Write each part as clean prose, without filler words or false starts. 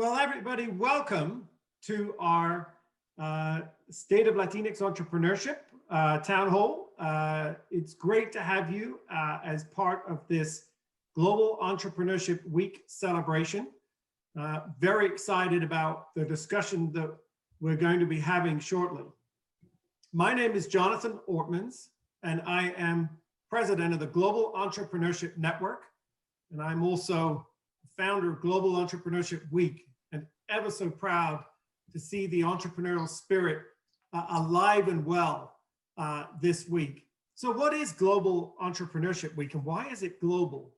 Well, everybody, welcome to our State of Latinx Entrepreneurship Town Hall. It's great to have you as part of this Global Entrepreneurship Week celebration. Very excited about the discussion that we're going to be having shortly. My name is Jonathan Ortmans, and I am president of the Global Entrepreneurship Network, and I'm also founder of Global Entrepreneurship Week, and ever so proud to see the entrepreneurial spirit alive and well this week. So what is Global Entrepreneurship Week and why is it global?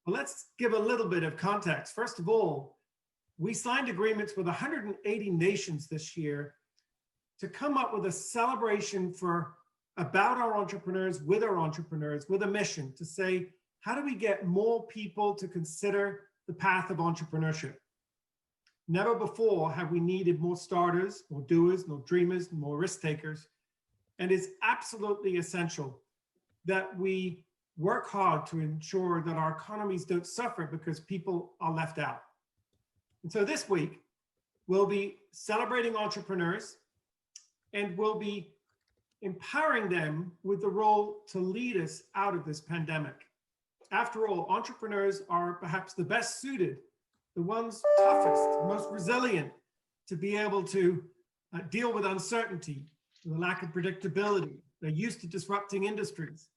Well, let's give a little bit of context. First of all, we signed agreements with 180 nations this year to come up with a celebration about our entrepreneurs, with a mission to say, how do we get more people to consider the path of entrepreneurship? Never before have we needed more starters, more doers, more dreamers, more risk takers. And it's absolutely essential that we work hard to ensure that our economies don't suffer because people are left out. And so this week, we'll be celebrating entrepreneurs and we'll be empowering them with the role to lead us out of this pandemic. After all, entrepreneurs are perhaps the best suited, the ones toughest, most resilient to be able to deal with uncertainty, the lack of predictability. They're used to disrupting industries.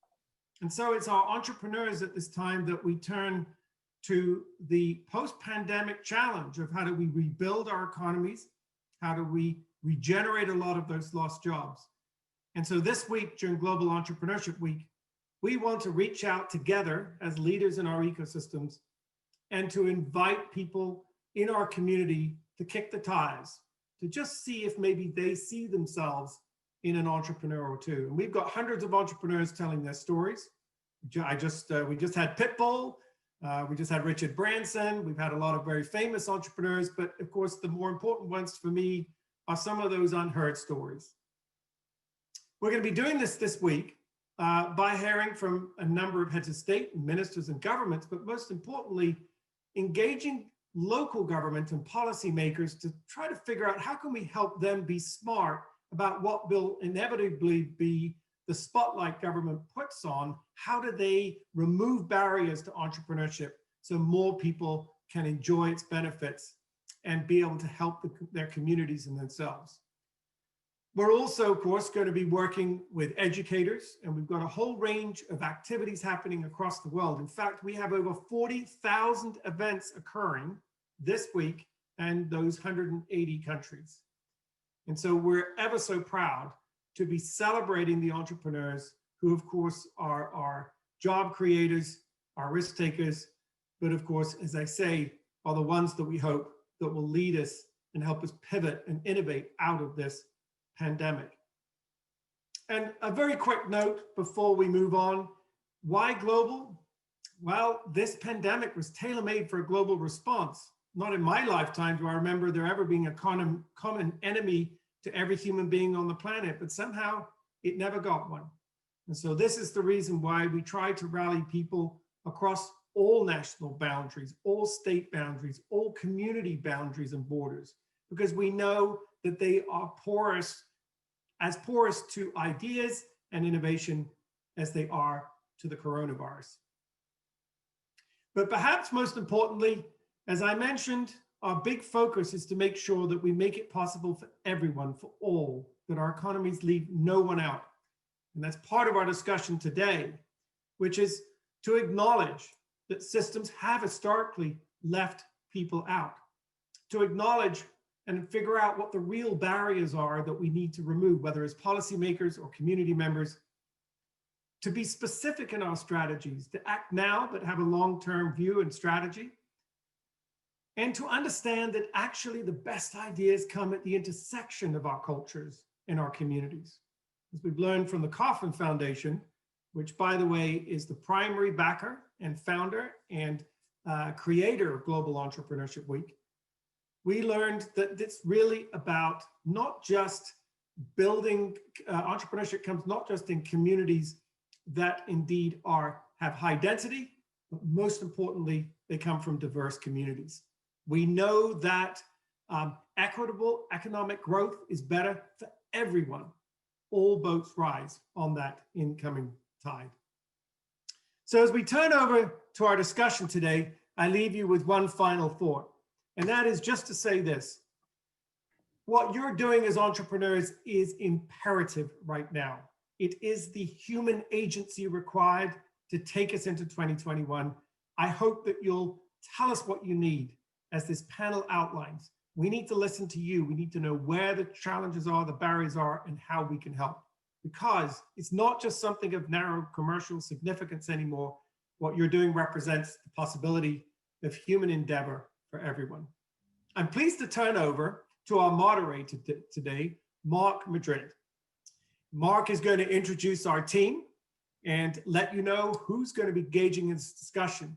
And so it's our entrepreneurs at this time that we turn to the post-pandemic challenge of how do we rebuild our economies? How do we regenerate a lot of those lost jobs? And so this week during Global Entrepreneurship Week, we want to reach out together as leaders in our ecosystems and to invite people in our community to kick the tires, to just see if maybe they see themselves in an entrepreneur or two. And we've got hundreds of entrepreneurs telling their stories. We just had Pitbull, we just had Richard Branson, we've had a lot of very famous entrepreneurs, but of course the more important ones for me are some of those unheard stories. We're going to be doing this week by hearing from a number of heads of state and ministers and governments, but most importantly, engaging local government and policymakers to try to figure out how can we help them be smart about what will inevitably be the spotlight government puts on. How do they remove barriers to entrepreneurship so more people can enjoy its benefits and be able to help their communities and themselves? We're also, of course, going to be working with educators, and we've got a whole range of activities happening across the world. In fact, we have over 40,000 events occurring this week in those 180 countries. And so we're ever so proud to be celebrating the entrepreneurs who, of course, are our job creators, our risk takers, but of course, as I say, are the ones that we hope that will lead us and help us pivot and innovate out of this pandemic. And a very quick note before we move on, why global? Well, this pandemic was tailor-made for a global response. Not in my lifetime do I remember there ever being a common enemy to every human being on the planet, but somehow it never got one. And so this is the reason why we try to rally people across all national boundaries, all state boundaries, all community boundaries and borders, because we know that they are porous to ideas and innovation as they are to the coronavirus. But perhaps most importantly, as I mentioned, our big focus is to make sure that we make it possible for everyone, for all, that our economies leave no one out. And that's part of our discussion today, which is to acknowledge that systems have historically left people out, to acknowledge and figure out what the real barriers are that we need to remove, whether as policymakers or community members, to be specific in our strategies, to act now, but have a long-term view and strategy, and to understand that actually the best ideas come at the intersection of our cultures and our communities. As we've learned from the Kauffman Foundation, which by the way is the primary backer and founder and creator of Global Entrepreneurship Week, we learned that it's really about not just building, entrepreneurship comes not just in communities that indeed have high density, but most importantly, they come from diverse communities. We know that equitable economic growth is better for everyone. All boats rise on that incoming tide. So as we turn over to our discussion today, I leave you with one final thought, and that is just to say this. What you're doing as entrepreneurs is imperative right now. It is the human agency required to take us into 2021. I hope that you'll tell us what you need as this panel outlines. We need to listen to you. We need to know where the challenges are, the barriers are, and how we can help. Because it's not just something of narrow commercial significance anymore. What you're doing represents the possibility of human endeavor for everyone. I'm pleased to turn over to our moderator today, Mark Madrid. Mark is going to introduce our team and let you know who's going to be engaging in this discussion.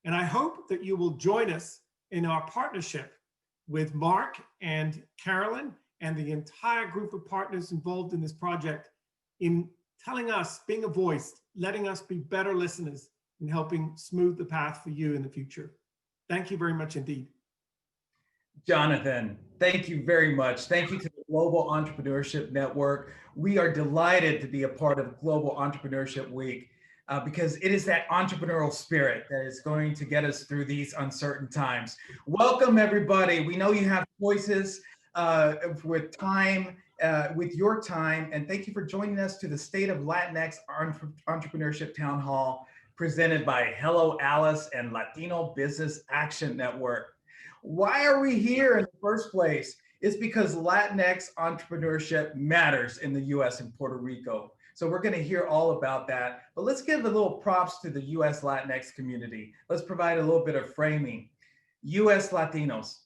And I hope that you will join us in our partnership with Mark and Carolyn and the entire group of partners involved in this project in telling us, being a voice, letting us be better listeners and helping smooth the path for you in the future. Thank you very much indeed. Jonathan, thank you very much. Thank you to the Global Entrepreneurship Network. We are delighted to be a part of Global Entrepreneurship Week because it is that entrepreneurial spirit that is going to get us through these uncertain times. Welcome, everybody. We know you have choices with time, with your time, and thank you for joining us to the State of Latinx Entrepreneurship Town Hall presented by Hello Alice and Latino Business Action Network. Why are we here in the first place? It's because Latinx entrepreneurship matters in the US and Puerto Rico. So we're going to hear all about that. But let's give a little props to the US Latinx community. Let's provide a little bit of framing. US Latinos,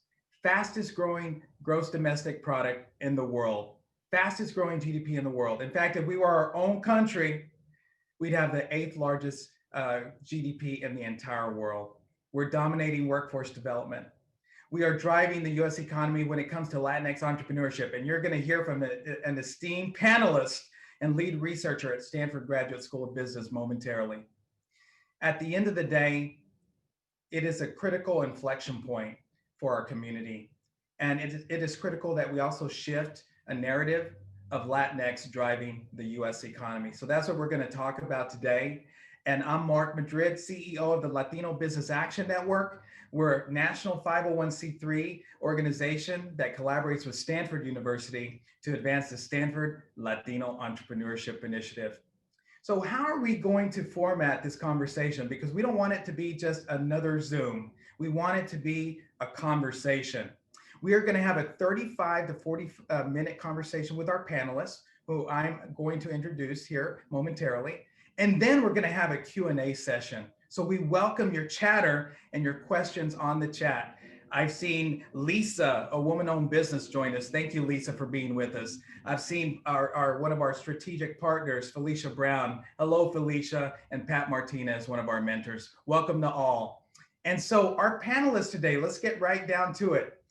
fastest growing gross domestic product in the world, fastest growing GDP in the world. In fact, if we were our own country, we'd have the 8th largest GDP in the entire world. We're dominating workforce development. We are driving the US economy when it comes to Latinx entrepreneurship. And you're going to hear from an esteemed panelist and lead researcher at Stanford Graduate School of Business momentarily. At the end of the day, it is a critical inflection point for our community. And it is critical that we also shift a narrative of Latinx driving the US economy. So that's what we're going to talk about today. And I'm Mark Madrid, CEO of the Latino Business Action Network. We're a national 501c3 organization that collaborates with Stanford University to advance the Stanford Latino Entrepreneurship Initiative. So how are we going to format this conversation? Because we don't want it to be just another Zoom. We want it to be a conversation. We are going to have a 35 to 40 minute conversation with our panelists, who I'm going to introduce here momentarily. And then we're going to have a Q&A session. So we welcome your chatter and your questions on the chat. I've seen Lisa, a woman-owned business, join us. Thank you, Lisa, for being with us. I've seen one of our strategic partners, Felicia Brown. Hello, Felicia, and Pat Martinez, one of our mentors. Welcome to all. And so our panelists today, let's get right down to it.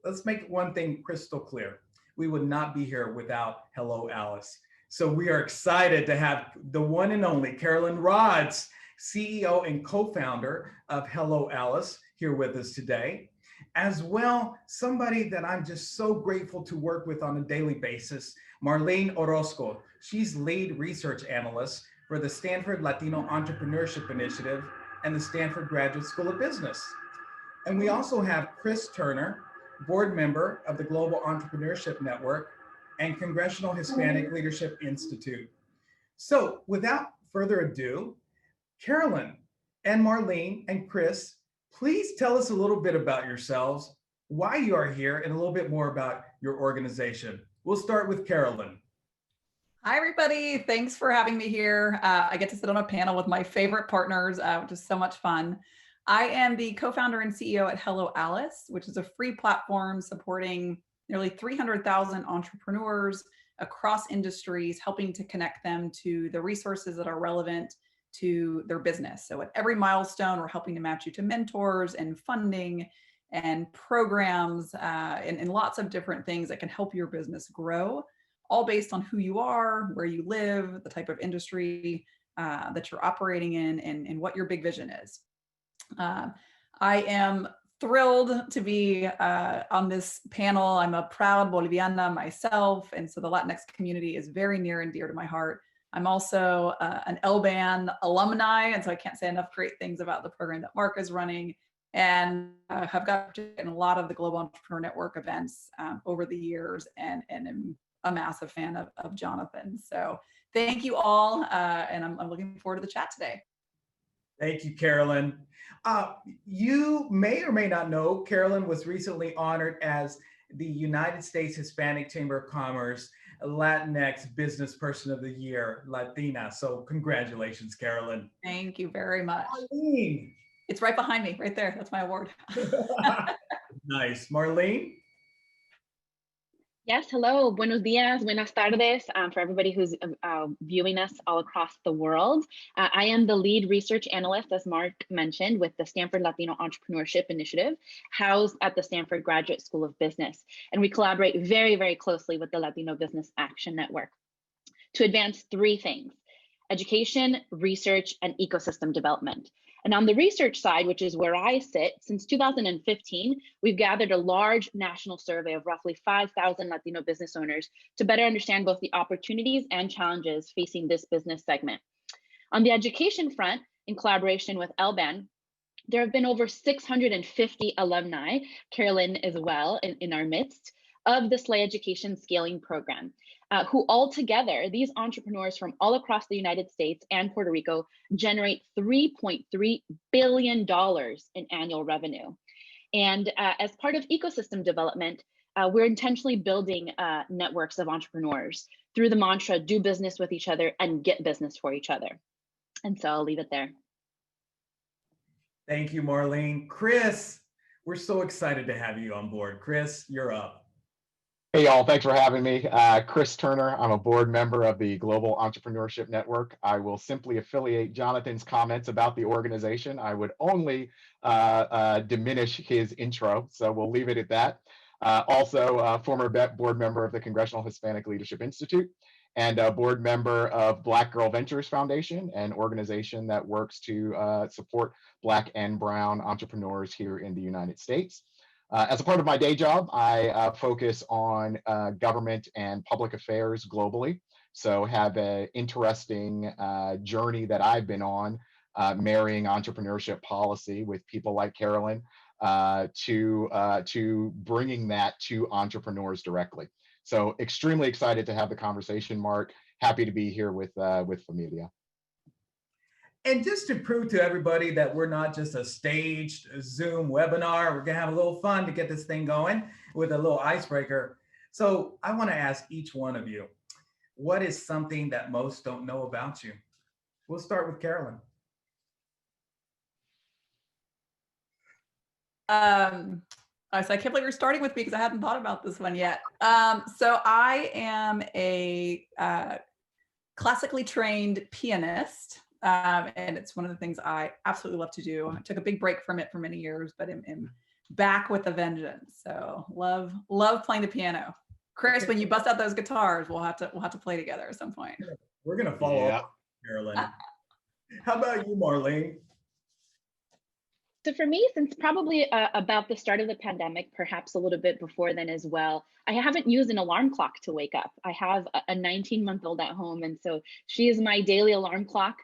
Let's make one thing crystal clear. We would not be here without Hello Alice. So we are excited to have the one and only Carolyn Rods, CEO and co-founder of Hello Alice, here with us today. As well, somebody that I'm just so grateful to work with on a daily basis, Marlene Orozco. She's lead research analyst for the Stanford Latino Entrepreneurship Initiative and the Stanford Graduate School of Business. And we also have Chris Turner, board member of the Global Entrepreneurship Network and Congressional Hispanic Leadership Institute. So without further ado, Carolyn and Marlene and Chris, please tell us a little bit about yourselves, why you are here, and a little bit more about your organization. We'll start with Carolyn. Hi, everybody. Thanks for having me here. I get to sit on a panel with my favorite partners, which is so much fun. I am the co-founder and CEO at Hello Alice, which is a free platform supporting nearly 300,000 entrepreneurs across industries, helping to connect them to the resources that are relevant to their business. So at every milestone, we're helping to match you to mentors and funding and programs and lots of different things that can help your business grow, all based on who you are, where you live, the type of industry that you're operating in, and what your big vision is. I am thrilled to be on this panel. I'm a proud Boliviana myself, and so the Latinx community is very near and dear to my heart. I'm also an LBAN alumni, and so I can't say enough great things about the program that Mark is running, and have got in a lot of the Global Entrepreneur Network events over the years, and am a massive fan of Jonathan. So thank you all, and I'm looking forward to the chat today. Thank you, Carolyn. You may or may not know, Carolyn was recently honored as the United States Hispanic Chamber of Commerce Latinx Business Person of the Year, Latina. So congratulations, Carolyn. Thank you very much. Marlene. It's right behind me, right there. That's my award. Nice. Marlene? Yes, hello, buenos dias, buenas tardes, for everybody who's viewing us all across the world. I am the lead research analyst, as Mark mentioned, with the Stanford Latino Entrepreneurship Initiative, housed at the Stanford Graduate School of Business. And we collaborate very, very closely with the Latino Business Action Network to advance three things: education, research, and ecosystem development. And on the research side, which is where I sit, since 2015, we've gathered a large national survey of roughly 5,000 Latino business owners to better understand both the opportunities and challenges facing this business segment. On the education front, in collaboration with LBAN, there have been over 650 alumni, Carolyn as well, in our midst, of the SLAY Education Scaling Program, who altogether, these entrepreneurs from all across the United States and Puerto Rico generate $3.3 billion in annual revenue. And as part of ecosystem development, we're intentionally building networks of entrepreneurs through the mantra, do business with each other and get business for each other. And so I'll leave it there. Thank you, Marlene. Chris, we're so excited to have you on board. Chris, you're up. Hey, y'all. Thanks for having me. Chris Turner. I'm a board member of the Global Entrepreneurship Network. I will simply affiliate Jonathan's comments about the organization. I would only diminish his intro, so we'll leave it at that. Also, a former board member of the Congressional Hispanic Leadership Institute and a board member of Black Girl Ventures Foundation, an organization that works to support Black and Brown entrepreneurs here in the United States. As a part of my day job, I focus on government and public affairs globally. So have an interesting journey that I've been on, marrying entrepreneurship policy with people like Carolyn to bringing that to entrepreneurs directly. So extremely excited to have the conversation, Mark. Happy to be here with Familia. And just to prove to everybody that we're not just a staged Zoom webinar, we're gonna have a little fun to get this thing going with a little icebreaker. So I wanna ask each one of you, what is something that most don't know about you? We'll start with Carolyn. So I can't believe you're starting with me because I hadn't thought about this one yet. So I am a classically trained pianist. And it's one of the things I absolutely love to do. I took a big break from it for many years, but am back with a vengeance. So love playing the piano. Chris, when you bust out those guitars, we'll have to play together at some point. We're gonna follow up, Carolyn. How about you, Marlene? So for me, since probably about the start of the pandemic, perhaps a little bit before then as well, I haven't used an alarm clock to wake up. I have a 19-month-old at home, and so she is my daily alarm clock.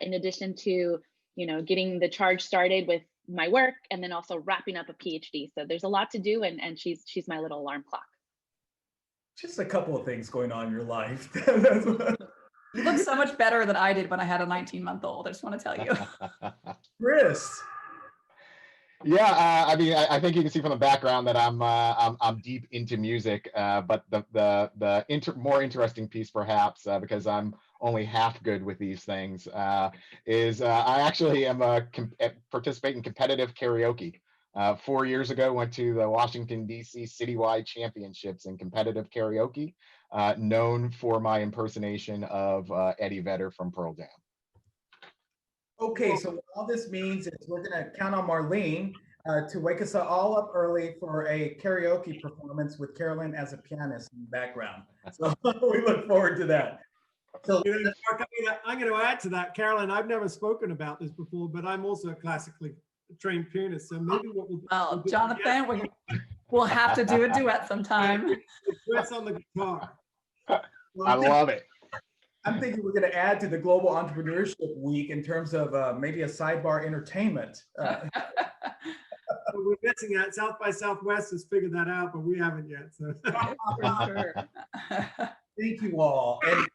In addition to, getting the charge started with my work and then also wrapping up a PhD. So there's a lot to do, and she's my little alarm clock. Just a couple of things going on in your life. You look so much better than I did when I had a 19-month-old. I just want to tell you. Chris. Yeah, I mean, I think you can see from the background that I'm deep into music, but the more interesting piece, perhaps, because I'm only half good with these things, is I actually am participate in competitive karaoke. 4 years ago, went to the Washington, D.C. citywide championships in competitive karaoke, known for my impersonation of Eddie Vedder from Pearl Jam. Okay, so what all this means is we're gonna count on Marlene to wake us all up early for a karaoke performance with Carolyn as a pianist in the background. So we look forward to that. So Mark, I'm going to add to that, Carolyn. I've never spoken about this before, but I'm also a classically trained pianist, so maybe what we'll Well, do, Jonathan, we'll have to do a duet sometime. Chris on the guitar. Well, I love it. I'm thinking we're going to add to the Global Entrepreneurship Week in terms of maybe a sidebar entertainment. We're missing out. South by Southwest has figured that out, but we haven't yet. So. For sure. Thank you all. And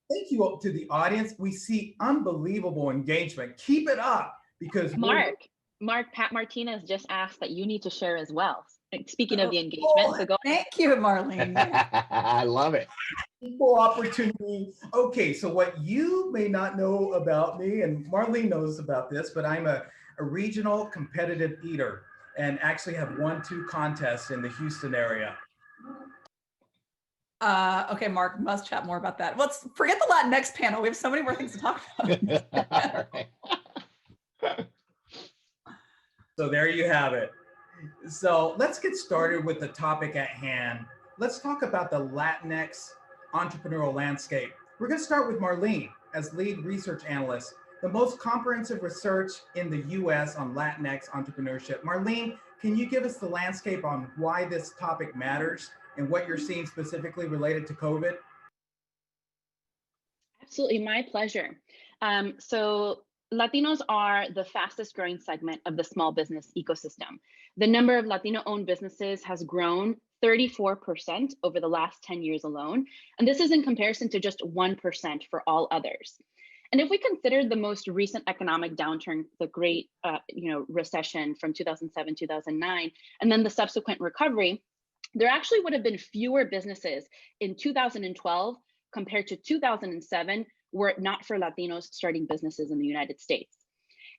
thank you all to the audience. We see unbelievable engagement. Keep it up because Mark, Pat Martinez just asked that you need to share as well. Speaking of the engagement, so go. Thank you, Marlene. I love it. equal opportunity. Okay, so what you may not know about me, and Marlene knows about this, but I'm a regional competitive eater and actually have won 2 contests in the Houston area. Okay, Mark, must chat more about that. Let's forget the Latinx panel. We have so many more things to talk about. So there you have it. So let's get started with the topic at hand. Let's talk about the Latinx entrepreneurial landscape. We're going to start with Marlene as lead research analyst, the most comprehensive research in the US on Latinx entrepreneurship. Marlene, can you give us the landscape on why this topic matters and what you're seeing specifically related to COVID? Absolutely, my pleasure. So Latinos are the fastest growing segment of the small business ecosystem. The number of Latino-owned businesses has grown 34% over the last 10 years alone. And this is in comparison to just 1% for all others. And if we consider the most recent economic downturn, the Great Recession from 2007, 2009, and then the subsequent recovery, there actually would have been fewer businesses in 2012 compared to 2007 were it not for Latinos starting businesses in the United States.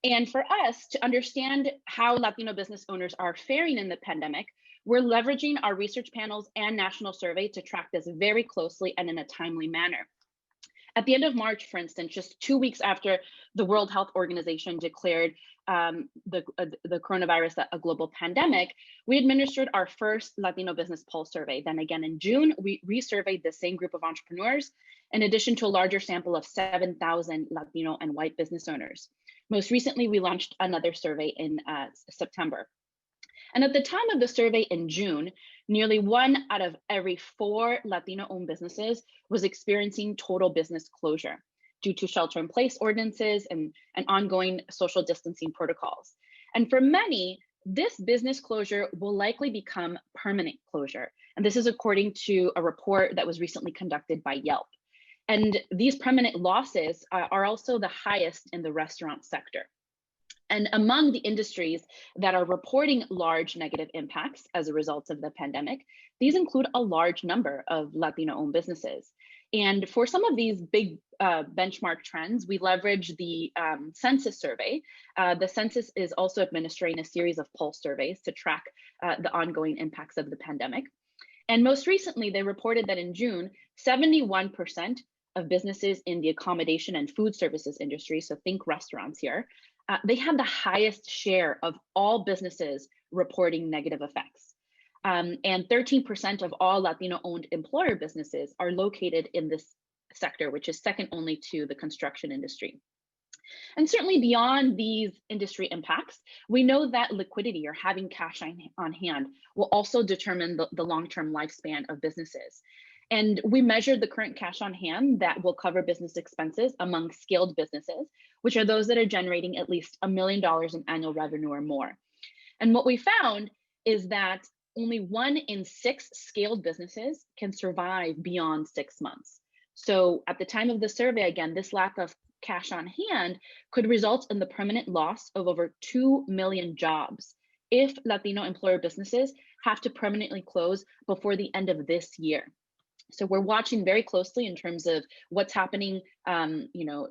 And for us to understand how Latino business owners are faring in the pandemic, we're leveraging our research panels and national survey to track this very closely and in a timely manner. At the end of March, for instance, just 2 weeks after the World Health Organization declared the coronavirus a global pandemic, we administered our first Latino business pulse survey. Then again in June, we resurveyed the same group of entrepreneurs, in addition to a larger sample of 7,000 Latino and white business owners. Most recently, we launched another survey in September. And at the time of the survey in June, nearly 1 out of every 4 Latino-owned businesses was experiencing total business closure due to shelter-in-place ordinances and ongoing social distancing protocols. And for many, this business closure will likely become permanent closure. And this is according to a report that was recently conducted by Yelp. And these permanent losses are also the highest in the restaurant sector. And among the industries that are reporting large negative impacts as a result of the pandemic, these include a large number of Latino-owned businesses. And for some of these big benchmark trends, we leverage the census survey. The census is also administering a series of pulse surveys to track the ongoing impacts of the pandemic. And most recently, they reported that in June, 71% of businesses in the accommodation and food services industry, so think restaurants here, they had the highest share of all businesses reporting negative effects. And 13% of all Latino-owned employer businesses are located in this sector, which is second only to the construction industry. And certainly beyond these industry impacts, we know that liquidity or having cash on hand will also determine the long-term lifespan of businesses. And we measured the current cash on hand that will cover business expenses among scaled businesses, which are those that are generating at least $1 million in annual revenue or more. And what we found is that only 1 in 6 scaled businesses can survive beyond 6 months. So at the time of the survey, again, this lack of cash on hand could result in the permanent loss of over 2 million jobs if Latino employer businesses have to permanently close before the end of this year. So we're watching very closely in terms of what's happening,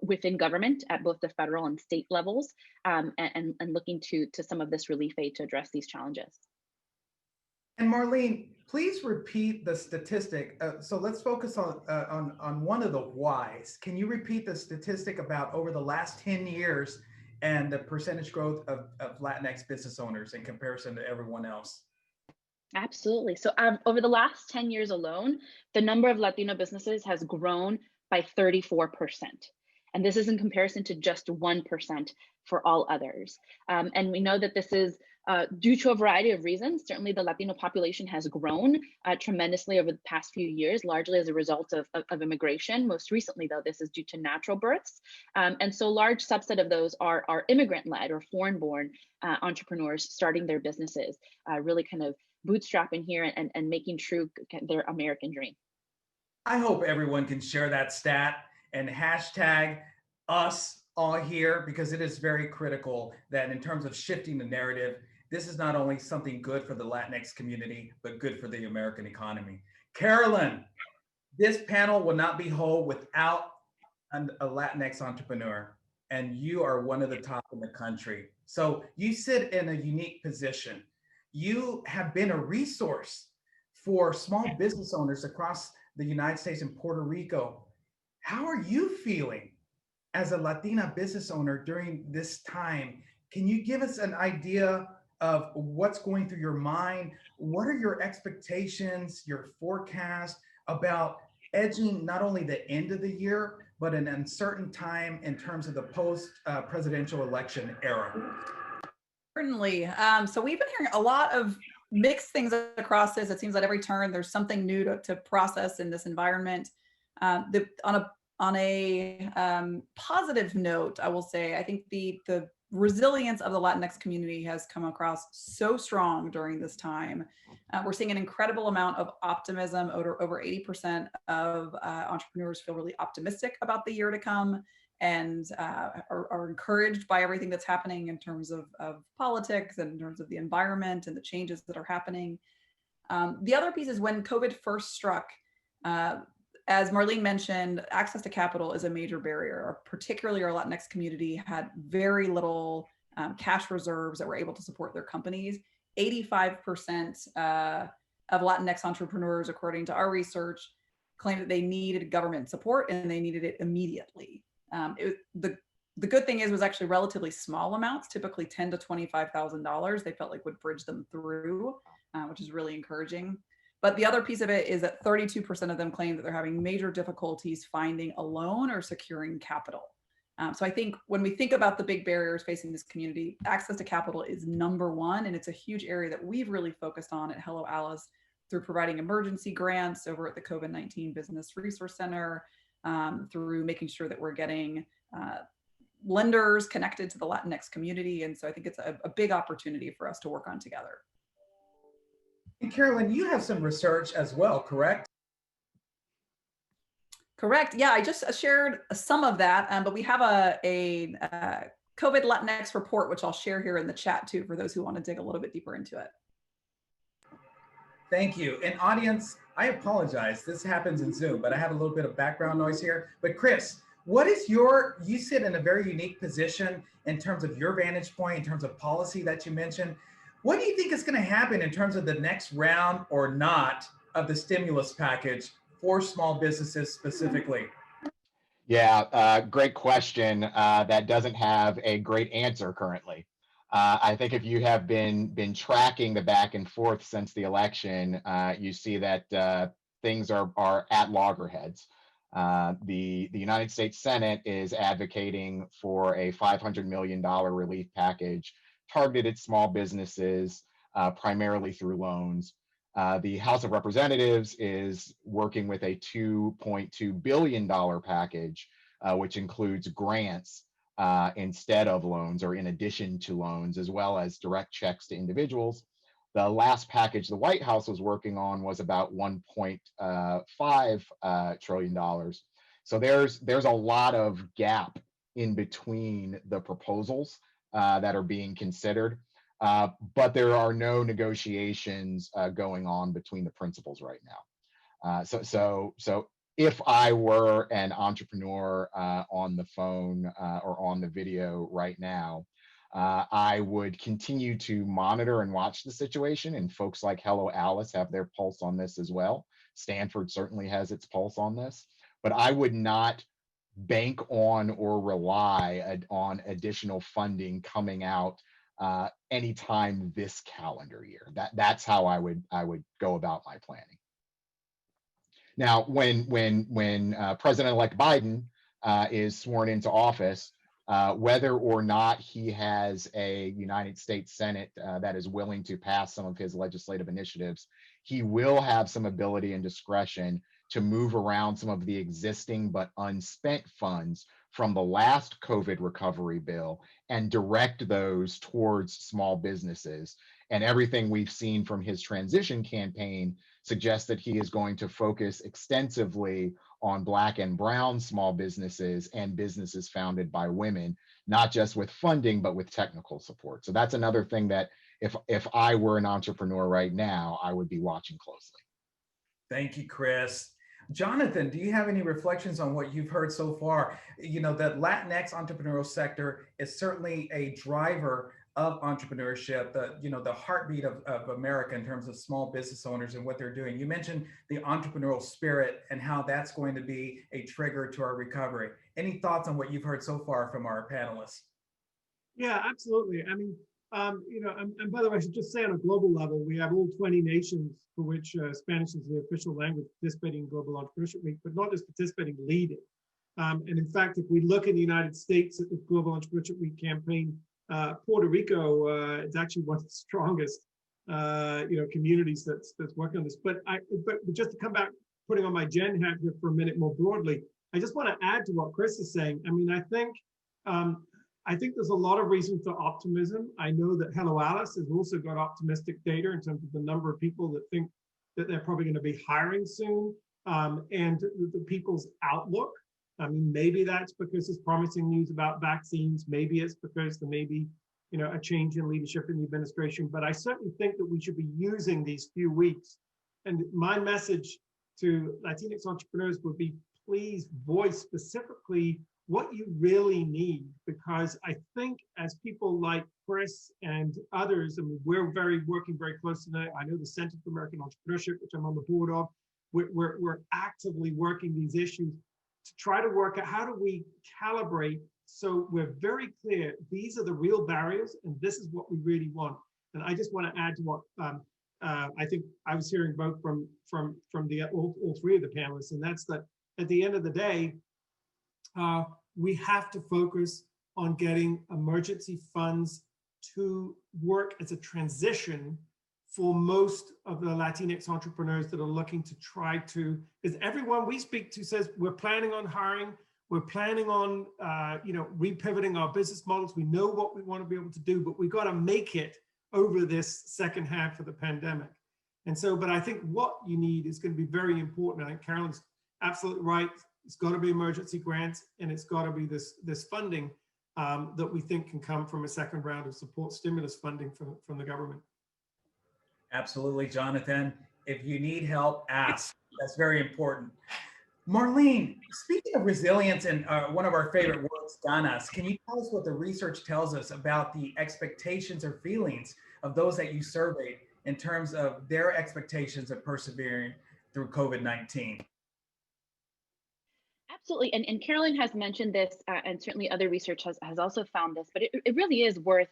within government at both the federal and state levels, and looking to some of this relief aid to address these challenges. And Marlene, please repeat the statistic. So let's focus on one of the whys. Can you repeat the statistic about over the last 10 years and the percentage growth of Latinx business owners in comparison to everyone else? Absolutely. So over the last 10 years alone, the number of Latino businesses has grown by 34%. And this is in comparison to just 1% for all others. And we know that this is due to a variety of reasons. Certainly the Latino population has grown tremendously over the past few years, largely as a result of immigration. Most recently, though, this is due to natural births. And so a large subset of those are immigrant-led or foreign-born entrepreneurs starting their businesses, really kind of bootstrapping here and making true their American dream. I hope everyone can share that stat and hashtag us all here, because it is very critical that in terms of shifting the narrative, this is not only something good for the Latinx community, but good for the American economy. Carolyn, this panel will not be whole without a Latinx entrepreneur, and you are one of the top in the country. So you sit in a unique position. You have been a resource for small business owners across the United States and Puerto Rico. How are you feeling as a Latina business owner during this time? Can you give us an idea of what's going through your mind? What are your expectations, your forecast about edging not only the end of the year, but an uncertain time in terms of the post-presidential election era? Certainly. So we've been hearing a lot of mixed things across this. It seems at every turn there's something new to process in this environment. On a positive note, I will say I think the resilience of the Latinx community has come across so strong during this time. We're seeing an incredible amount of optimism. Over 80% of entrepreneurs feel really optimistic about the year to come, and are encouraged by everything that's happening in terms of politics and in terms of the environment and the changes that are happening. The other piece is when COVID first struck, as Marlene mentioned, access to capital is a major barrier. Particularly our Latinx community had very little cash reserves that were able to support their companies. 85% of Latinx entrepreneurs, according to our research, claimed that they needed government support and they needed it immediately. The good thing is it was actually relatively small amounts, typically $10,000 to $25,000. They felt like would bridge them through, which is really encouraging. But the other piece of it is that 32% of them claim that they're having major difficulties finding a loan or securing capital. So I think when we think about the big barriers facing this community, access to capital is number one, and it's a huge area that we've really focused on at Hello Alice through providing emergency grants over at the COVID-19 Business Resource Center, through making sure that we're getting lenders connected to the Latinx community. And so I think it's a big opportunity for us to work on together. And Carolyn, you have some research as well, correct? Correct. Yeah, I just shared some of that, but we have a COVID Latinx report, which I'll share here in the chat too, for those who want to dig a little bit deeper into it. Thank you. And audience, I apologize. This happens in Zoom, but I have a little bit of background noise here. But Chris, what is you sit in a very unique position in terms of your vantage point, in terms of policy that you mentioned. What do you think is going to happen in terms of the next round or not of the stimulus package for small businesses specifically? Yeah, great question. That doesn't have a great answer currently. I think if you have been tracking the back and forth since the election, you see that things are at loggerheads. The United States Senate is advocating for a $500 million relief package targeted at small businesses, primarily through loans. The House of Representatives is working with a $2.2 billion package, which includes grants instead of loans or in addition to loans, as well as direct checks to individuals. The last package the White House was working on was about $1.5 trillion. So there's a lot of gap in between the proposals that are being considered, but there are no negotiations going on between the principals right now. So if I were an entrepreneur on the phone or on the video right now, I would continue to monitor and watch the situation, and folks like Hello Alice have their pulse on this as well. Stanford certainly has its pulse on this, but I would not bank on or rely on additional funding coming out anytime this calendar year. That's how I would go about my planning. Now, when President-elect Biden is sworn into office, whether or not he has a United States Senate that is willing to pass some of his legislative initiatives, he will have some ability and discretion to move around some of the existing but unspent funds from the last COVID recovery bill and direct those towards small businesses. And everything we've seen from his transition campaign suggests that he is going to focus extensively on Black and brown small businesses and businesses founded by women, not just with funding, but with technical support. So that's another thing that if I were an entrepreneur right now, I would be watching closely. Thank you, Chris. Jonathan, do you have any reflections on what you've heard so far? You know, the Latinx entrepreneurial sector is certainly a driver of entrepreneurship, the heartbeat of America in terms of small business owners and what they're doing. You mentioned the entrepreneurial spirit and how that's going to be a trigger to our recovery. Any thoughts on what you've heard so far from our panelists? Yeah, absolutely. I mean, and by the way, I should just say on a global level, we have all 20 nations for which Spanish is the official language participating in Global Entrepreneurship Week, but not just participating, leading. And in fact, if we look in the United States at the Global Entrepreneurship Week campaign, Puerto Rico is actually one of the strongest, communities that's working on this. But just to come back, putting on my Gen hat here for a minute more broadly, I just want to add to what Chris is saying. I mean, I think there's a lot of reason for optimism. I know that Hello Alice has also got optimistic data in terms of the number of people that think that they're probably going to be hiring soon, and the people's outlook. I mean, maybe that's because there's promising news about vaccines. Maybe it's because there may be, a change in leadership in the administration. But I certainly think that we should be using these few weeks. And my message to Latinx entrepreneurs would be, please voice specifically what you really need, because I think as people like Chris and others, and we're working very close today. I know the Center for American Entrepreneurship, which I'm on the board of, we're actively working these issues to try to work out how do we calibrate so we're very clear these are the real barriers and this is what we really want. And I just want to add to what I think I was hearing both from all three of the panelists, and that's that at the end of the day, we have to focus on getting emergency funds to work as a transition for most of the Latinx entrepreneurs that are looking to try to, because everyone we speak to says we're planning on hiring, we're planning on repivoting our business models. We know what we want to be able to do, but we got to make it over this second half of the pandemic. And so, but I think what you need is going to be very important. I think Carolyn's absolutely right. It's got to be emergency grants, and it's got to be this funding that we think can come from a second round of support stimulus funding from the government. Absolutely, Jonathan. If you need help, ask. That's very important. Marlene, speaking of resilience and one of our favorite words, ganas, can you tell us what the research tells us about the expectations or feelings of those that you surveyed in terms of their expectations of persevering through COVID-19? Absolutely. And Carolyn has mentioned this, and certainly other research has also found this, but it really is worth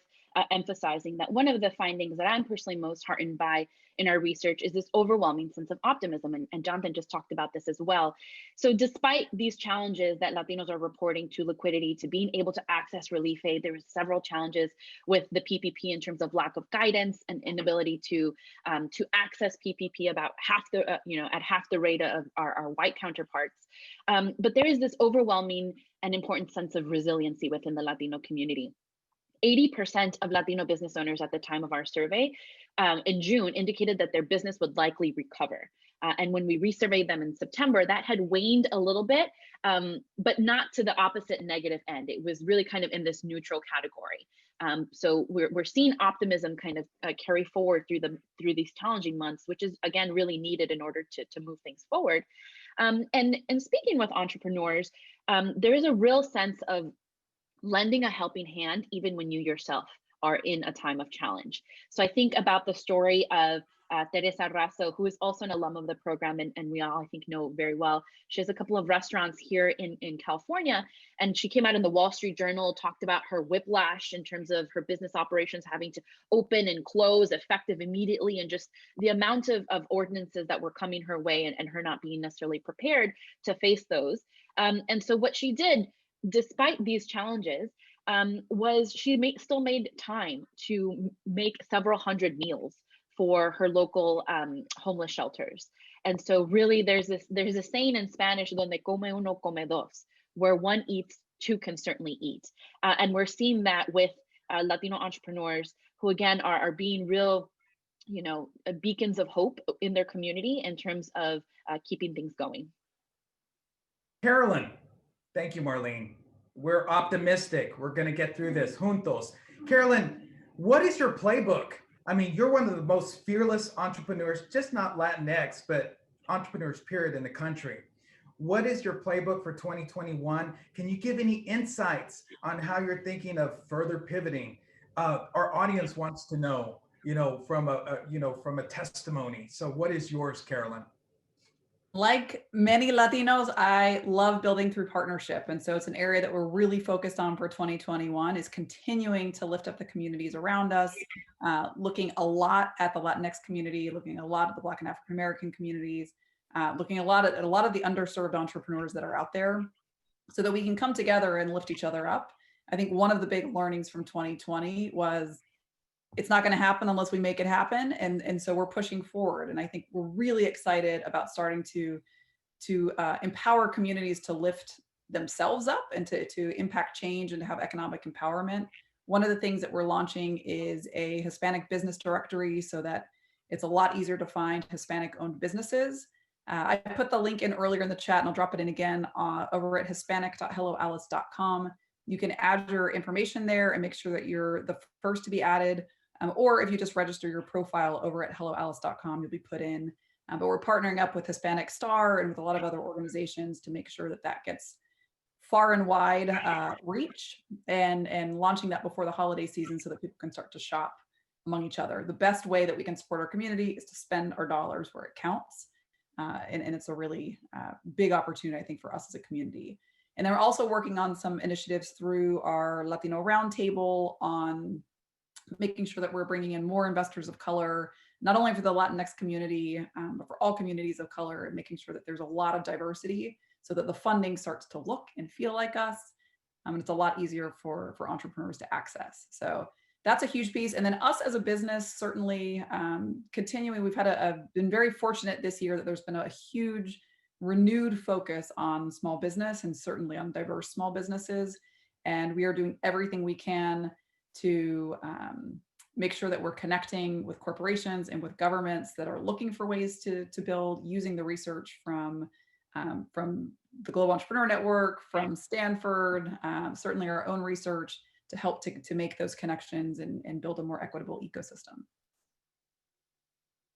emphasizing that one of the findings that I'm personally most heartened by in our research is this overwhelming sense of optimism. And Jonathan just talked about this as well. So despite these challenges that Latinos are reporting to liquidity, to being able to access relief aid, there were several challenges with the PPP in terms of lack of guidance and inability to access PPP about half the, at half the rate of our white counterparts. But there is this overwhelming and important sense of resiliency within the Latino community. 80% of Latino business owners at the time of our survey in June indicated that their business would likely recover. And when we resurveyed them in September, that had waned a little bit, but not to the opposite negative end. It was really kind of in this neutral category. So we're seeing optimism kind of carry forward through these challenging months, which is again really needed in order to move things forward. And speaking with entrepreneurs, there is a real sense of lending a helping hand even when you yourself are in a time of challenge. So I think about the story of Teresa Razo, who is also an alum of the program, and we all, I think, know very well. She has a couple of restaurants here in California, and she came out in the Wall Street Journal, talked about her whiplash in terms of her business operations having to open and close effective immediately, and just the amount of ordinances that were coming her way and her not being necessarily prepared to face those. And so what she did, despite these challenges, was she still made time to make several hundred meals for her local homeless shelters. And so really there's a saying in Spanish, donde come uno, come dos, where one eats, two can certainly eat. And we're seeing that with Latino entrepreneurs who, again, are being real, beacons of hope in their community in terms of keeping things going. Carolyn, thank you, Marlene. We're optimistic. We're going to get through this juntos. Carolyn, what is your playbook? I mean, you're one of the most fearless entrepreneurs, just not Latinx, but entrepreneurs, period, in the country. What is your playbook for 2021? Can you give any insights on how you're thinking of further pivoting? Our audience wants to know, from a testimony. So what is yours, Carolyn? Like many Latinos, I love building through partnership. And so it's an area that we're really focused on for 2021 is continuing to lift up the communities around us, looking a lot at the Latinx community, looking a lot at the Black and African American communities, looking a lot at a lot of the underserved entrepreneurs that are out there so that we can come together and lift each other up. I think one of the big learnings from 2020 was it's not going to happen unless we make it happen. And so we're pushing forward. And I think we're really excited about starting to empower communities to lift themselves up and to impact change and to have economic empowerment. One of the things that we're launching is a Hispanic business directory so that it's a lot easier to find Hispanic owned businesses. I put the link in earlier in the chat and I'll drop it in again over at hispanic.helloalice.com. You can add your information there and make sure that you're the first to be added. Or if you just register your profile over at helloalice.com, you'll be put in. But we're partnering up with Hispanic Star and with a lot of other organizations to make sure that gets far and wide reach and launching that before the holiday season so that people can start to shop among each other. The best way that we can support our community is to spend our dollars where it counts. And it's a really big opportunity, I think, for us as a community. And then we're also working on some initiatives through our Latino Roundtable on making sure that we're bringing in more investors of color, not only for the Latinx community, but for all communities of color, and making sure that there's a lot of diversity so that the funding starts to look and feel like us. And it's a lot easier for entrepreneurs to access. So that's a huge piece. And then us as a business, certainly continuing, we've been very fortunate this year that there's been a huge renewed focus on small business and certainly on diverse small businesses. And we are doing everything we can to make sure that we're connecting with corporations and with governments that are looking for ways to build using the research from the Global Entrepreneur Network, from Stanford, certainly our own research to help to make those connections and build a more equitable ecosystem.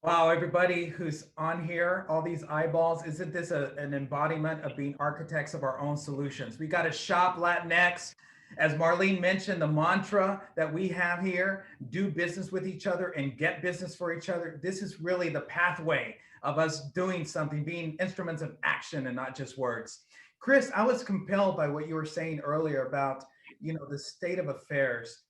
Wow, everybody who's on here, all these eyeballs, isn't this an embodiment of being architects of our own solutions? We got to shop Latinx. As Marlene mentioned, the mantra that we have here, do business with each other and get business for each other. This is really the pathway of us doing something, being instruments of action and not just words. Chris, I was compelled by what you were saying earlier about, the state of affairs.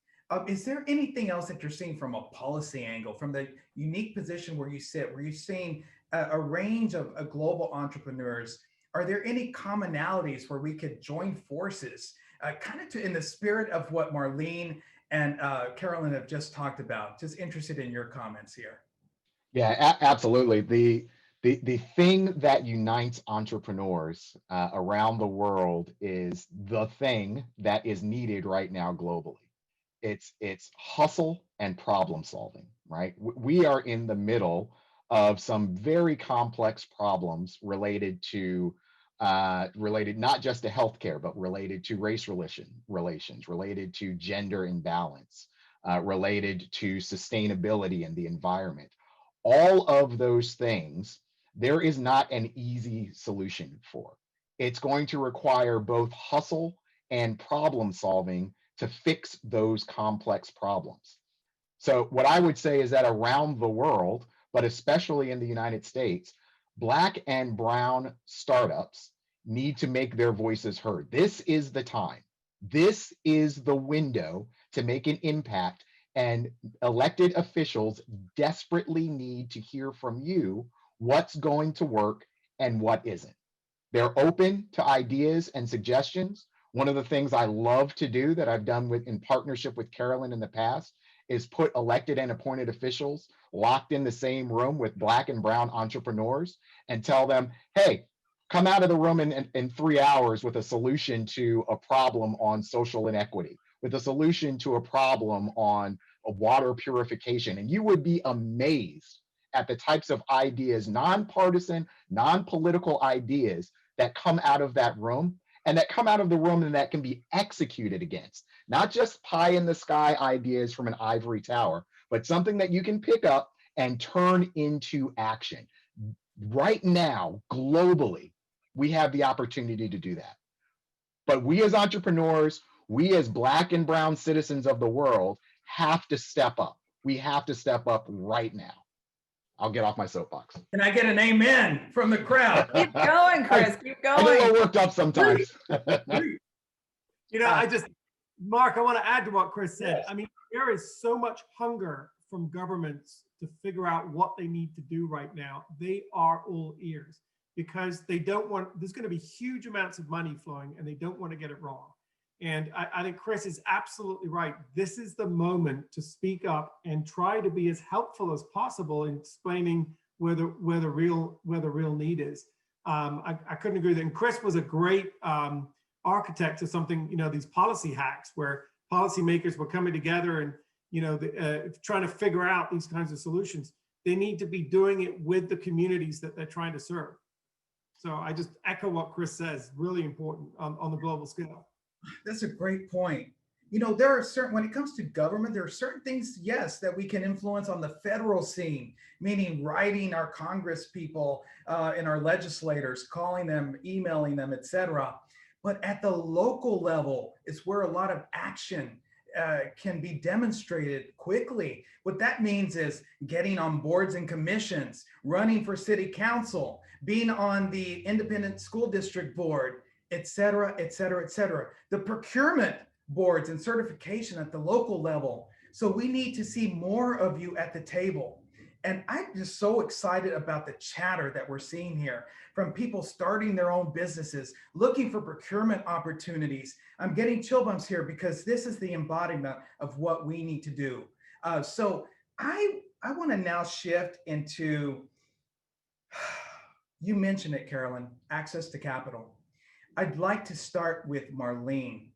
Is there anything else that you're seeing from a policy angle, from the unique position where you sit, where you're seeing a range of global entrepreneurs? Are there any commonalities where we could join forces? Kind of in the spirit of what Marlene and Carolyn have just talked about. Just interested in your comments here. Yeah, absolutely. The thing that unites entrepreneurs around the world is the thing that is needed right now globally. It's hustle and problem solving, right? We are in the middle of some very complex problems related not just to healthcare, but related to race relations, related to gender imbalance, related to sustainability and the environment. All of those things, there is not an easy solution for. It's going to require both hustle and problem solving to fix those complex problems. So what I would say is that around the world, but especially in the United States, Black and brown startups need to make their voices heard. This is the time. This is the window to make an impact, and elected officials desperately need to hear from you what's going to work and what isn't. They're open to ideas and suggestions. One of the things I love to do that I've done in partnership with Carolyn in the past is put elected and appointed officials locked in the same room with Black and brown entrepreneurs and tell them, hey, come out of the room in 3 hours with a solution to a problem on social inequity, with a solution to a problem on water purification. And you would be amazed at the types of ideas, nonpartisan, non-political ideas that come out of that room, and that come out of the room and that can be executed against. Not just pie in the sky ideas from an ivory tower, but something that you can pick up and turn into action. Right now, globally, we have the opportunity to do that. But we as entrepreneurs, we as Black and brown citizens of the world have to step up. We have to step up right now. I'll get off my soapbox. Can I get an amen from the crowd? Keep going, Chris. Keep I get a little going. worked up sometimes. You know, Mark, I want to add to what Chris said. Yes. I mean, there is so much hunger from governments to figure out what they need to do right now. They are all ears because they don't want, there's going to be huge amounts of money flowing and they don't want to get it wrong. And I think Chris is absolutely right. This is the moment to speak up and try to be as helpful as possible in explaining where the real need is. I couldn't agree with that. And Chris was a great architect of something, you know, these policy hacks where policymakers were coming together and, you know, trying to figure out these kinds of solutions. They need to be doing it with the communities that they're trying to serve. So I just echo what Chris says, really important on the global scale. That's a great point. You know, there are certain, when it comes to government, there are certain things, yes, that we can influence on the federal scene, meaning writing our Congress people and our legislators, calling them, emailing them, etc. But at the local level is where a lot of action can be demonstrated quickly. What that means is getting on boards and commissions, running for city council, being on the independent school district board, et cetera, et cetera, et cetera. The procurement boards and certification at the local level. So we need to see more of you at the table. And I'm just so excited about the chatter that we're seeing here from people starting their own businesses, looking for procurement opportunities. I'm getting chill bumps here because this is the embodiment of what we need to do. So I want to now shift into, you mentioned it, Carolyn, access to capital. I'd like to start with Marlene.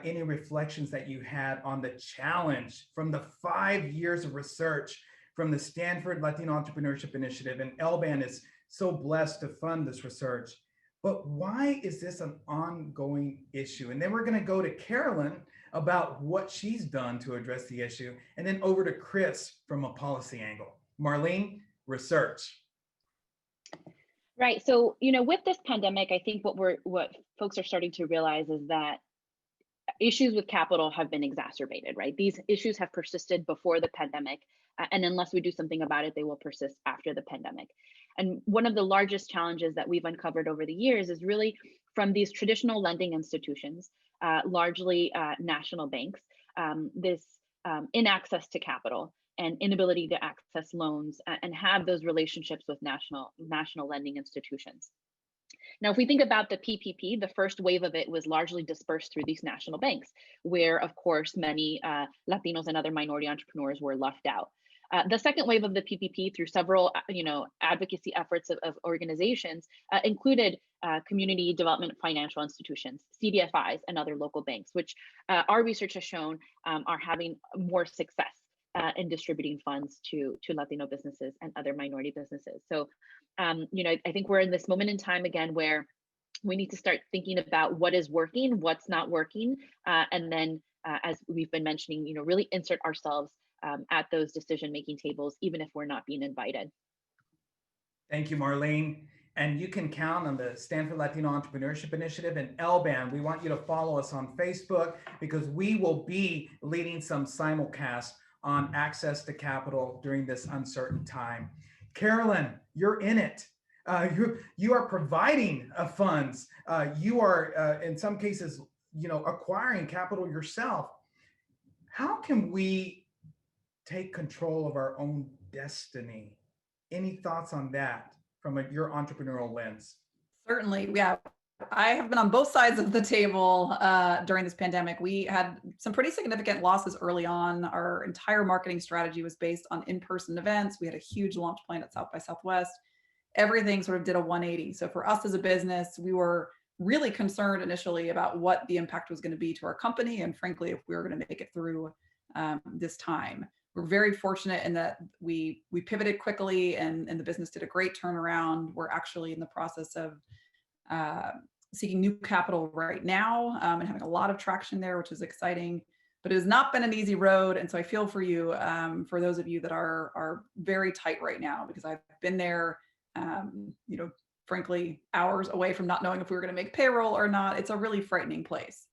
Any reflections that you had on the challenge from the 5 years of research from the Stanford Latino Entrepreneurship Initiative, and LBAN is so blessed to fund this research. But why is this an ongoing issue? And then we're going to go to Carolyn about what she's done to address the issue, and then over to Chris from a policy angle. Marlene, research. Right. So, you know, with this pandemic, I think what folks are starting to realize is that issues with capital have been exacerbated, right? These issues have persisted before the pandemic, and unless we do something about it, they will persist after the pandemic. And one of the largest challenges that we've uncovered over the years is really from these traditional lending institutions, largely national banks, this inaccess to capital and inability to access loans and have those relationships with national lending institutions. Now, if we think about the PPP, the first wave of it was largely dispersed through these national banks, where, of course, many Latinos and other minority entrepreneurs were left out. The second wave of the PPP, through several, advocacy efforts of organizations, included community development financial institutions, CDFIs, and other local banks, which our research has shown are having more success in distributing funds to Latino businesses and other minority businesses. So, I think we're in this moment in time again where we need to start thinking about what is working, what's not working, and then, as we've been mentioning, really insert ourselves at those decision-making tables, even if we're not being invited. Thank you, Marlene. And you can count on the Stanford Latino Entrepreneurship Initiative and LBAN. We want you to follow us on Facebook because we will be leading some simulcasts on access to capital during this uncertain time. Carolyn, you're in it. You are providing funds. You are, in some cases, acquiring capital yourself. How can we take control of our own destiny? Any thoughts on that from your entrepreneurial lens? certainly. Yeah. I have been on both sides of the table during this pandemic. We had some pretty significant losses early on. Our entire marketing strategy was based on in-person events. We had a huge launch plan at South by Southwest. Everything sort of did a 180. So for us as a business, we were really concerned initially about what the impact was going to be to our company, and frankly, if we were going to make it through this time. We're very fortunate in that we pivoted quickly, and the business did a great turnaround. We're actually in the process of seeking new capital right now and having a lot of traction there, which is exciting. But it has not been an easy road, and so I feel for you, for those of you that are very tight right now, because I've been there, frankly, hours away from not knowing if we were going to make payroll or not. It's a really frightening place.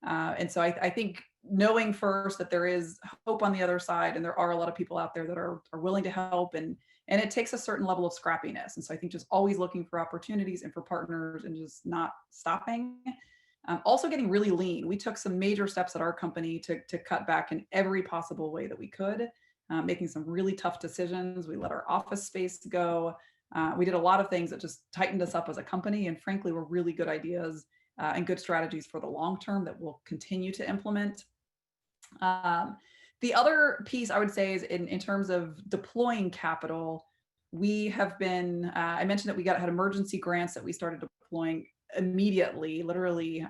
And so I think knowing first that there is hope on the other side, and there are a lot of people out there that are willing to help, and it takes a certain level of scrappiness. And so I think just always looking for opportunities and for partners and just not stopping. Also getting really lean. We took some major steps at our company to cut back in every possible way that we could, making some really tough decisions. We let our office space go. We did a lot of things that just tightened us up as a company, and frankly, were really good ideas and good strategies for the long term that we'll continue to implement. The other piece I would say is in terms of deploying capital, we have been, I mentioned that we had emergency grants that we started deploying immediately, literally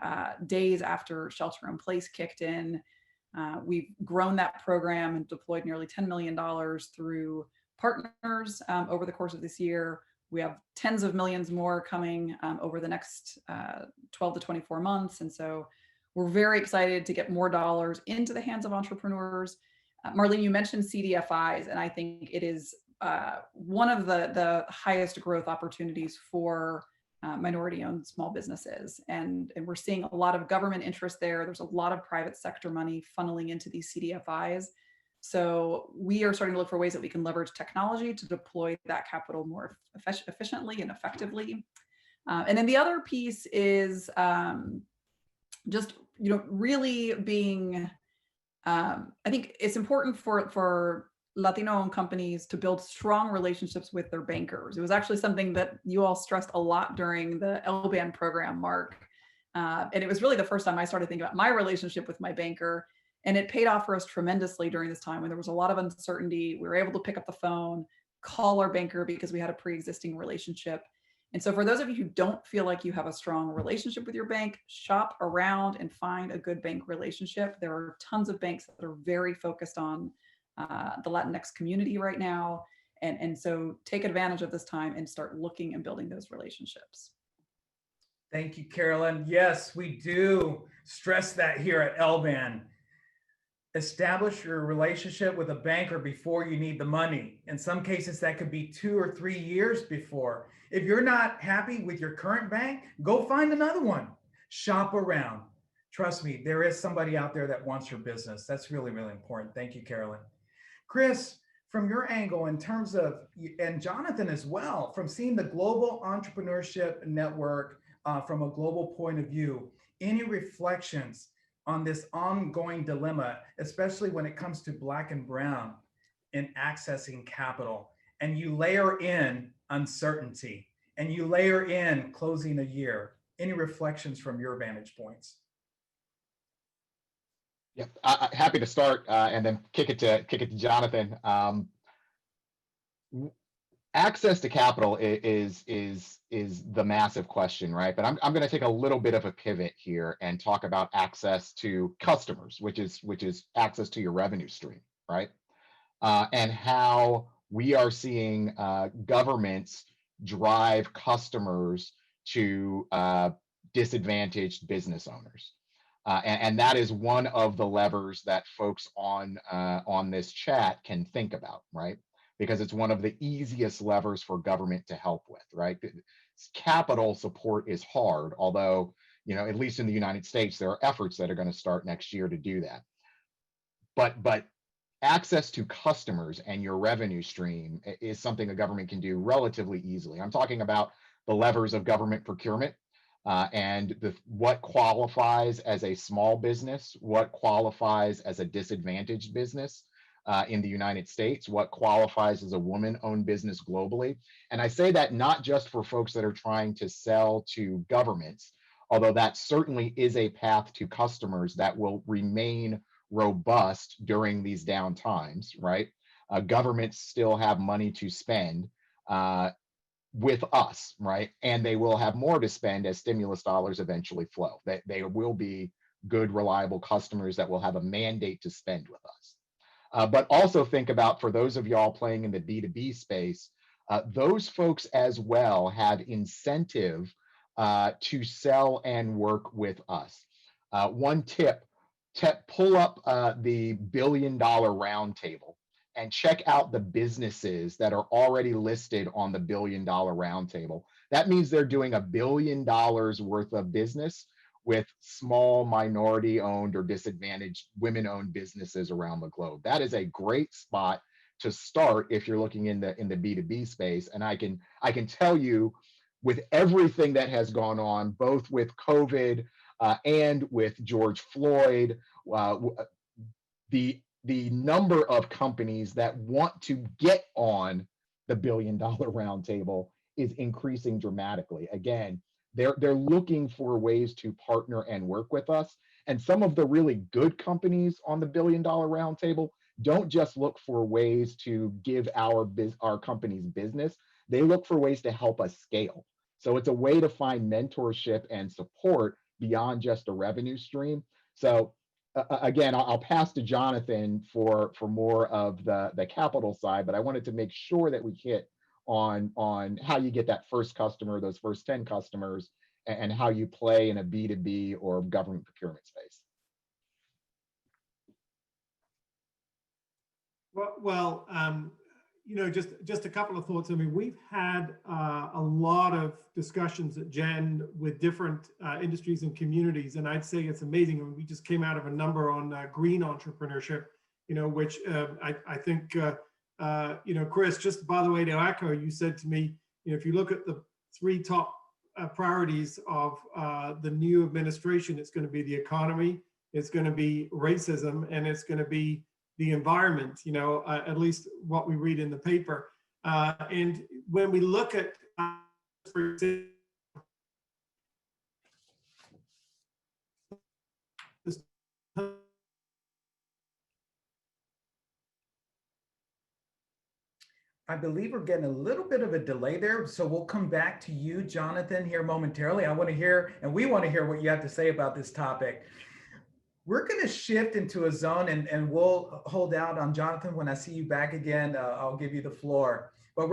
days after shelter in place kicked in. We've grown that program and deployed nearly $10 million through partners over the course of this year. We have tens of millions more coming over the next 12 to 24 months. And so we're very excited to get more dollars into the hands of entrepreneurs. Marlene, you mentioned CDFIs, and I think it is one of the highest growth opportunities for minority-owned small businesses. And we're seeing a lot of government interest there. There's a lot of private sector money funneling into these CDFIs. So we are starting to look for ways that we can leverage technology to deploy that capital more efficiently and effectively. And then the other piece is just really being, I think it's important for Latino-owned companies to build strong relationships with their bankers. It was actually something that you all stressed a lot during the LBAN program, Mark. And it was really the first time I started thinking about my relationship with my banker. And it paid off for us tremendously during this time when there was a lot of uncertainty. We were able to pick up the phone, call our banker because we had a pre-existing relationship. And so for those of you who don't feel like you have a strong relationship with your bank, shop around and find a good bank relationship. There are tons of banks that are very focused on the Latinx community right now. And so take advantage of this time and start looking and building those relationships. Thank you, Carolyn. Yes, we do stress that here at LBAN. Establish your relationship with a banker before you need the money. In some cases, that could be 2 or 3 years before. If you're not happy with your current bank, go find another one. Shop around. Trust me, there is somebody out there that wants your business. That's really, really important. Thank you, Carolyn. Chris, from your angle in terms of, and Jonathan as well, from seeing the Global Entrepreneurship Network from a global point of view, any reflections on this ongoing dilemma, especially when it comes to Black and Brown in accessing capital? And you layer in uncertainty, and you layer in closing a year. Any reflections from your vantage points? Yeah, happy to start and then kick it to Jonathan. Access to capital is the massive question, right? But I'm going to take a little bit of a pivot here and talk about access to customers, which is access to your revenue stream, right? And how we are seeing governments drive customers to disadvantaged business owners. And that is one of the levers that folks on this chat can think about, right? Because it's one of the easiest levers for government to help with, right? Capital support is hard, although, at least in the United States, there are efforts that are going to start next year to do that. But access to customers and your revenue stream is something a government can do relatively easily. I'm talking about the levers of government procurement and what qualifies as a small business, what qualifies as a disadvantaged business. in the United States, what qualifies as a woman-owned business globally. And I say that not just for folks that are trying to sell to governments, although that certainly is a path to customers that will remain robust during these down times, right? Governments still have money to spend with us, right? And they will have more to spend as stimulus dollars eventually flow. They will be good, reliable customers that will have a mandate to spend with us. But also think about, for those of y'all playing in the B2B space, those folks as well have incentive to sell and work with us. One tip, pull up the $1 billion roundtable and check out the businesses that are already listed on the $1 billion roundtable. That means they're doing $1 billion worth of business with small minority owned or disadvantaged women owned businesses around the globe. That is a great spot to start if you're looking in the B2B space. And I can tell you, with everything that has gone on, both with COVID and with George Floyd, the number of companies that want to get on the $1 billion roundtable is increasing dramatically. Again, they're looking for ways to partner and work with us. And some of the really good companies on the $1 billion roundtable don't just look for ways to give our company's business. They look for ways to help us scale. So it's a way to find mentorship and support beyond just a revenue stream. So again, I'll pass to Jonathan for more of the capital side, but I wanted to make sure that we hit on how you get that first customer, those first 10 customers, and how you play in a B2B or government procurement space. Well, you know, just a couple of thoughts. I mean, we've had a lot of discussions at Gen with different industries and communities, and I'd say it's amazing. I mean, we just came out of a number on green entrepreneurship, you know, which I think, you know, Chris, just by the way, to echo, you said to me, you know, if you look at the 3 top priorities of the new administration, it's going to be the economy, it's going to be racism, and it's going to be the environment, you know, at least what we read in the paper. And when we look at, for example, I believe we're getting a little bit of a delay there, so we'll come back to you, Jonathan, here momentarily. I want to hear, and we want to hear what you have to say about this topic. We're going to shift into a zone, and we'll hold out on Jonathan. When I see you back again, I'll give you the floor. But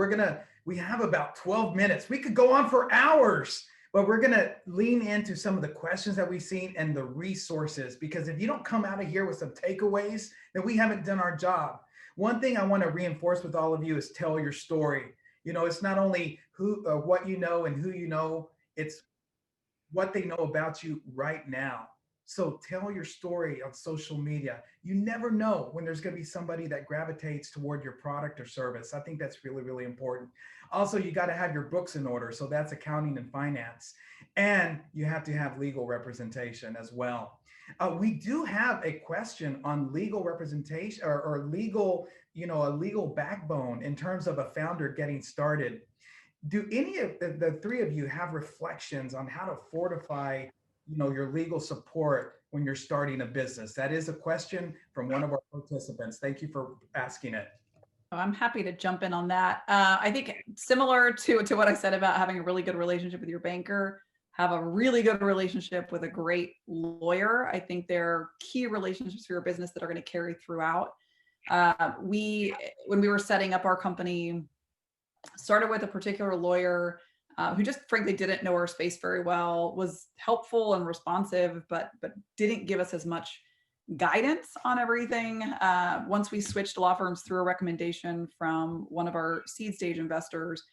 we have about 12 minutes. We could go on for hours, but we're going to lean into some of the questions that we've seen and the resources, because if you don't come out of here with some takeaways, then we haven't done our job. One thing I want to reinforce with all of you is tell your story. You know, it's not only what you know and who you know, it's what they know about you right now. So tell your story on social media. You never know when there's going to be somebody that gravitates toward your product or service. I think that's really, really important. Also, you got to have your books in order. So that's accounting and finance. And you have to have legal representation as well. We do have a question on legal representation or legal, you know, a legal backbone in terms of a founder getting started. Do any of the 3 of you have reflections on how to fortify, you know, your legal support when you're starting a business? That is a question from one of our participants. Thank you for asking it. Oh, I'm happy to jump in on that. I think similar to what I said about having a really good relationship with your banker, have a really good relationship with a great lawyer. I think they're key relationships for your business that are going to carry throughout. When we were setting up our company, started with a particular lawyer who just frankly didn't know our space very well, was helpful and responsive, but didn't give us as much guidance on everything. Once we switched law firms through a recommendation from one of our seed stage investors,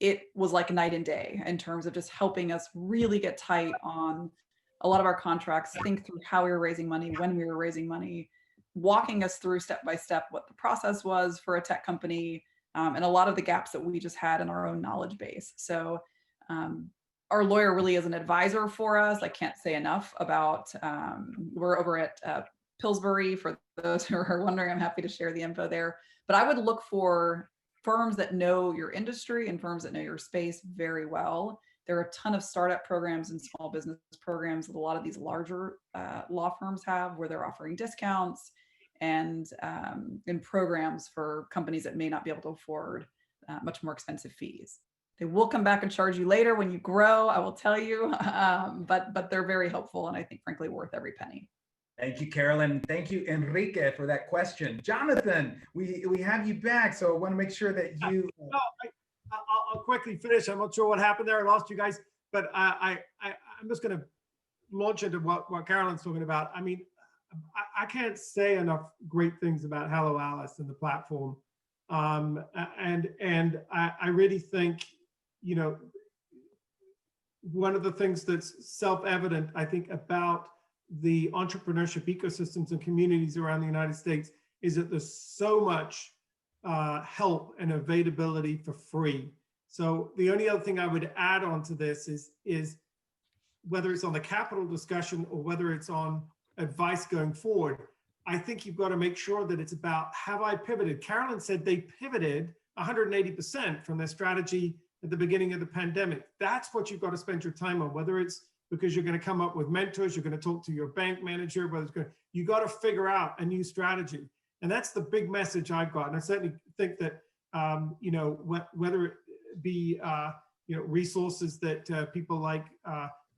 it was like night and day in terms of just helping us really get tight on a lot of our contracts, think through how we were raising money, when we were raising money, walking us through step by step what the process was for a tech company, and a lot of the gaps that we just had in our own knowledge base. So our lawyer really is an advisor for us. I can't say enough about, we're over at Pillsbury. For those who are wondering, I'm happy to share the info there. But I would look for firms that know your industry and firms that know your space very well. There are a ton of startup programs and small business programs that a lot of these larger law firms have, where they're offering discounts and programs for companies that may not be able to afford much more expensive fees. They will come back and charge you later when you grow, I will tell you, but they're very helpful and I think frankly worth every penny. Thank you, Carolyn. Thank you, Enrique, for that question. Jonathan, we have you back, so I want to make sure that you. I'll quickly finish. I'm not sure what happened there. I lost you guys, but I'm just going to launch into what Carolyn's talking about. I mean, I can't say enough great things about Hello Alice and the platform. And I really think, you know, one of the things that's self-evident, I think, about the entrepreneurship ecosystems and communities around the United States is that there's so much help and availability for free. So the only other thing I would add on to this is whether it's on the capital discussion or whether it's on advice going forward, I think you've got to make sure that it's about, have I pivoted? Carolyn said they pivoted 180% from their strategy at the beginning of the pandemic. That's what you've got to spend your time on, whether it's because you're going to come up with mentors, you're going to talk to your bank manager, whether it's going, you got to figure out a new strategy. And that's the big message I've got. And I certainly think that, you know, whether it be, you know, resources that people like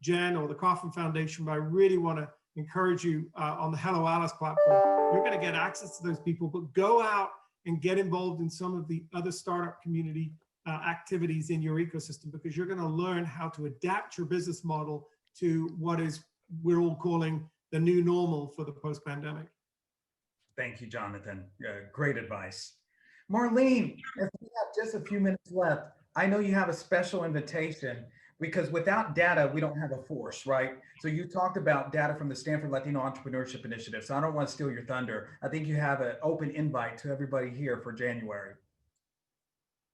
Jen or the Coffin Foundation, but I really want to encourage you on the Hello Alice platform, you're going to get access to those people, but go out and get involved in some of the other startup community activities in your ecosystem, because you're going to learn how to adapt your business model to what is, we're all calling the new normal for the post-pandemic. Thank you, Jonathan. Great advice. Marlene, if we have just a few minutes left, I know you have a special invitation, because without data, we don't have a force, right? So you talked about data from the Stanford Latino Entrepreneurship Initiative. So I don't want to steal your thunder. I think you have an open invite to everybody here for January.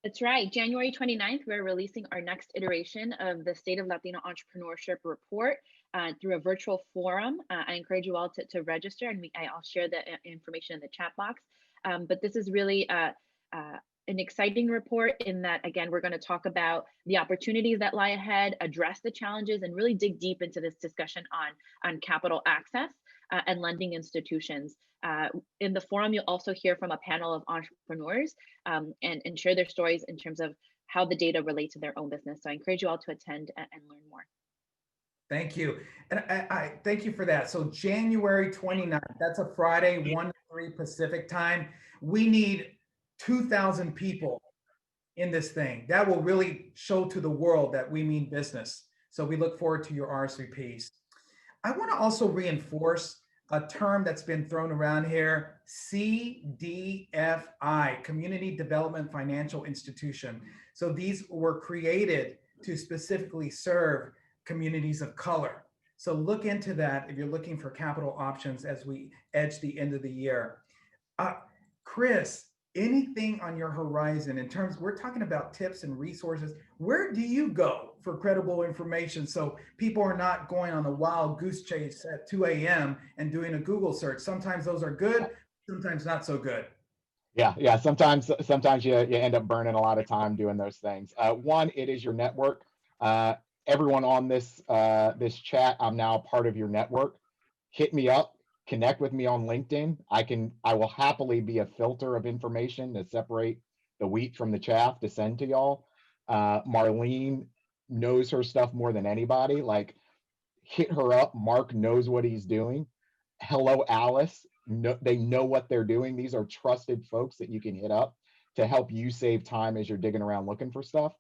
That's right. January 29th, we're releasing our next iteration of the State of Latino Entrepreneurship Report through a virtual forum. I encourage you all to register, and I'll share the information in the chat box. But this is really an exciting report in that, again, we're going to talk about the opportunities that lie ahead, address the challenges, and really dig deep into this discussion on capital access and lending institutions. In the forum, you'll also hear from a panel of entrepreneurs and share their stories in terms of how the data relate to their own business. So I encourage you all to attend and learn more. Thank you. And I thank you for that. So January 29th, that's a Friday, 1 to 3 Pacific time. We need 2,000 people in this thing. That will really show to the world that we mean business. So we look forward to your RSVPs. I want to also reinforce a term that's been thrown around here, CDFI, Community Development Financial Institution. So these were created to specifically serve communities of color. So look into that if you're looking for capital options as we edge the end of the year. Chris, anything on your horizon in terms, we're talking about tips and resources. Where do you go for credible information so people are not going on a wild goose chase at 2 a.m. and doing a Google search? Sometimes those are good, sometimes not so good. Yeah. Sometimes you end up burning a lot of time doing those things. One, it is your network. Everyone on this chat, I'm now part of your network. Hit me up. Connect with me on LinkedIn. I will happily be a filter of information to separate the wheat from the chaff to send to y'all. Marlene knows her stuff more than anybody. Like, hit her up. Mark knows what he's doing. Hello Alice. They know what they're doing. These are trusted folks that you can hit up to help you save time as you're digging around looking for stuff.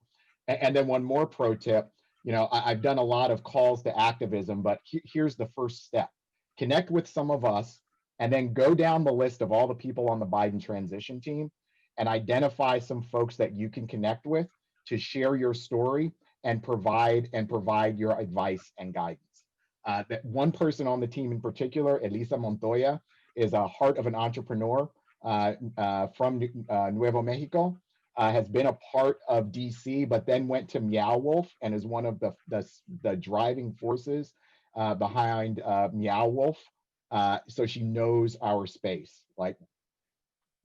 And then one more pro tip. You know, I've done a lot of calls to activism, but here's the first step. Connect with some of us, and then go down the list of all the people on the Biden transition team and identify some folks that you can connect with to share your story and provide your advice and guidance. That one person on the team in particular, Elisa Montoya, is a heart of an entrepreneur from Nuevo Mexico, has been a part of DC, but then went to Meow Wolf and is one of the driving forces behind Meow Wolf, so she knows our space. Like,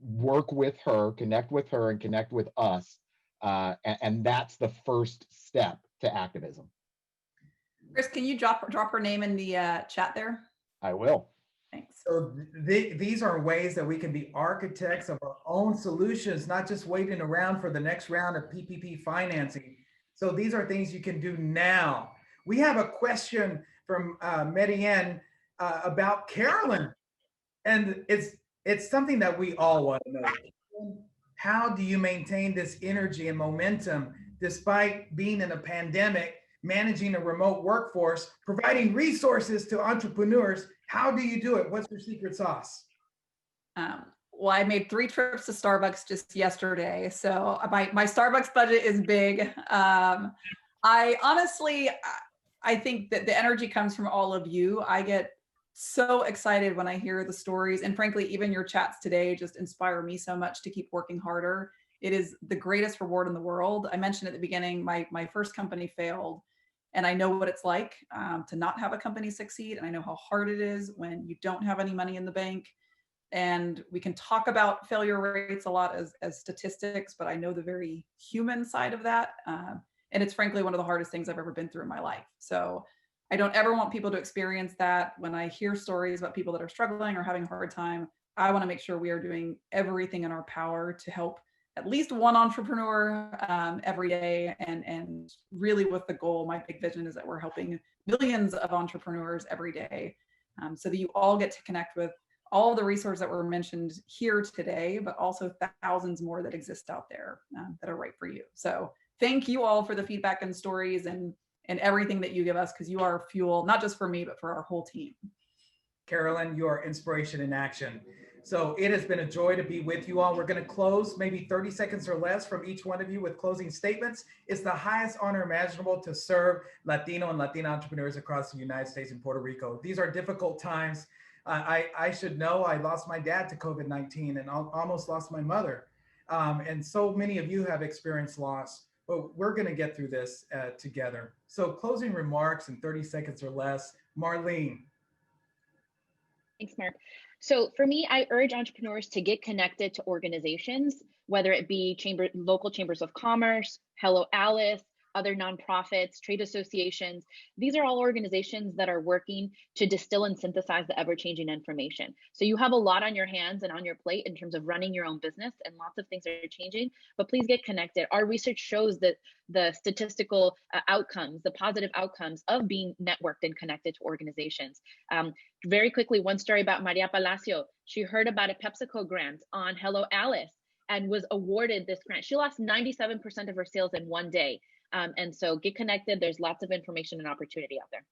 work with her, connect with her, and connect with us. And that's the first step to activism. Chris, can you drop her name in the chat there? I will. Thanks. So these are ways that we can be architects of our own solutions, not just waiting around for the next round of PPP financing. So these are things you can do now. We have a question from Mediane about Carolyn, and it's something that we all want to know. How do you maintain this energy and momentum despite being in a pandemic, managing a remote workforce, providing resources to entrepreneurs? How do you do it? What's your secret sauce? Well, I made 3 trips to Starbucks just yesterday, so my Starbucks budget is big. I honestly, I think that the energy comes from all of you. I get so excited when I hear the stories, and frankly, even your chats today just inspire me so much to keep working harder. It is the greatest reward in the world. I mentioned at the beginning, my first company failed, and I know what it's like to not have a company succeed, and I know how hard it is when you don't have any money in the bank. And we can talk about failure rates a lot as statistics, but I know the very human side of that. And it's frankly one of the hardest things I've ever been through in my life. So I don't ever want people to experience that. When I hear stories about people that are struggling or having a hard time, I want to make sure we are doing everything in our power to help at least one entrepreneur every day. And really with the goal, my big vision is that we're helping millions of entrepreneurs every day, so that you all get to connect with all of the resources that were mentioned here today, but also thousands more that exist out there that are right for you. So thank you all for the feedback and stories and everything that you give us, because you are fuel, not just for me, but for our whole team. Carolyn, you are inspiration in action. So it has been a joy to be with you all. We're going to close maybe 30 seconds or less from each one of you with closing statements. It's the highest honor imaginable to serve Latino and Latina entrepreneurs across the United States and Puerto Rico. These are difficult times. I should know I lost my dad to COVID-19 and almost lost my mother. And so many of you have experienced loss, but we're going to get through this together. So closing remarks in 30 seconds or less. Marlene. Thanks, Mark. So for me, I urge entrepreneurs to get connected to organizations, whether it be local chambers of commerce, Hello Alice, other nonprofits, trade associations. These are all organizations that are working to distill and synthesize the ever-changing information. So you have a lot on your hands and on your plate in terms of running your own business, and lots of things are changing, but please get connected. Our research shows that the statistical outcomes, the positive outcomes of being networked and connected to organizations. Very quickly, one story about Maria Palacio. She heard about a PepsiCo grant on Hello Alice and was awarded this grant. She lost 97% of her sales in one day. And so get connected. There's lots of information and opportunity out there.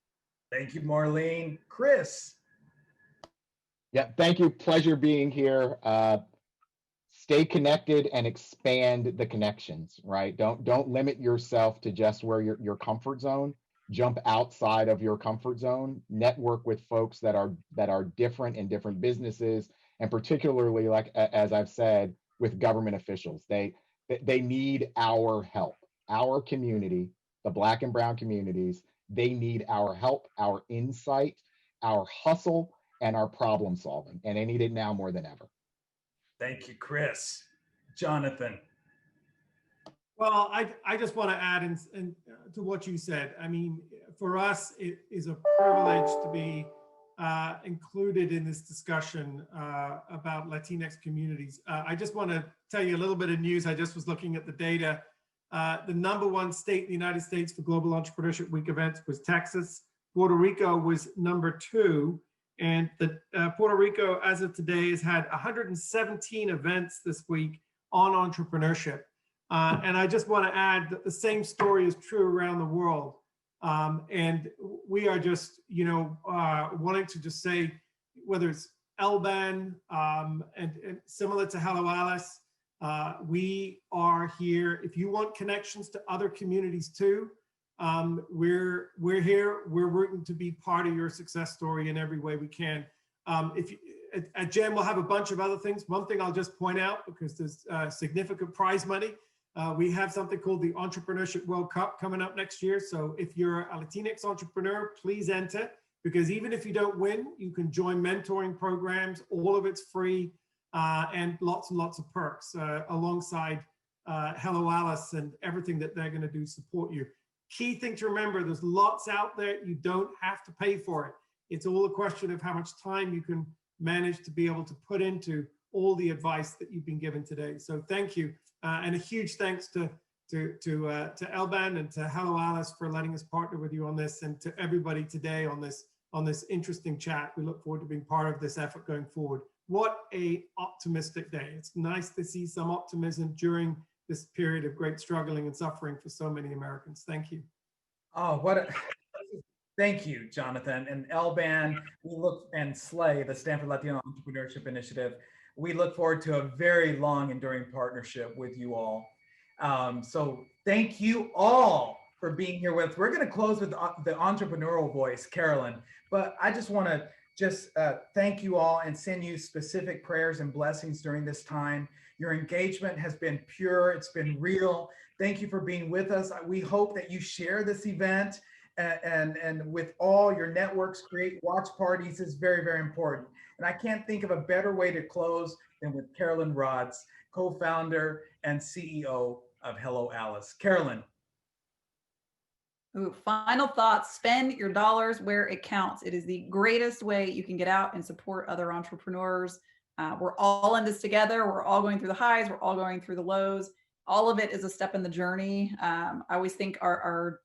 Thank you, Marlene. Chris. Yeah, thank you. Pleasure being here. Stay connected and expand the connections, right? Don't limit yourself to just where your comfort zone. Jump outside of your comfort zone. Network with folks that are different in different businesses, and particularly, like as I've said, with government officials. They need our help. Our community, the Black and brown communities, they need our help, our insight, our hustle, and our problem solving. And they need it now more than ever. Thank you, Chris. Jonathan. Well, I just want to add in to what you said. I mean, for us, it is a privilege to be included in this discussion about Latinx communities. I just want to tell you a little bit of news. I just was looking at the data. The #1 state in the United States for Global Entrepreneurship Week events was Texas. Puerto Rico was #2. And Puerto Rico, as of today, has had 117 events this week on entrepreneurship. And I just want to add that the same story is true around the world. And we are just, wanting to just say, whether it's LBAN and similar to Hello Alice, we are here. If you want connections to other communities too, we're here. We're rooting to be part of your success story in every way we can. At GEM, we'll have a bunch of other things. One thing I'll just point out, because there's significant prize money. We have something called the Entrepreneurship World Cup coming up next year. So if you're a Latinx entrepreneur, please enter, because even if you don't win, you can join mentoring programs. All of it's free, and lots of perks alongside Hello Alice and everything that they're going to do to support you. Key thing to remember, there's lots out there. You don't have to pay for it. It's all a question of how much time you can manage to be able to put into all the advice that you've been given today. So thank you. And a huge thanks to Elban and to Hello Alice for letting us partner with you on this, and to everybody today on this interesting chat. We look forward to being part of this effort going forward. What a optimistic day. It's nice to see some optimism during this period of great struggling and suffering for so many Americans. Thank you. Oh, thank you, Jonathan. And Elban, and Slay, the Stanford Latino Entrepreneurship Initiative. We look forward to a very long enduring partnership with you all. So thank you all for being here with us. We're going to close with the entrepreneurial voice, Carolyn, but I just want to thank you all and send you specific prayers and blessings during this time. Your engagement has been pure. It's been real. Thank you for being with us. We hope that you share this event and with all your networks, create watch parties is very, very important. And I can't think of a better way to close than with Carolyn Rods, co-founder and CEO of Hello Alice. Carolyn. Ooh, final thoughts, spend your dollars where it counts. It is the greatest way you can get out and support other entrepreneurs. We're all in this together. We're all going through the highs. We're all going through the lows. All of it is a step in the journey. I always think our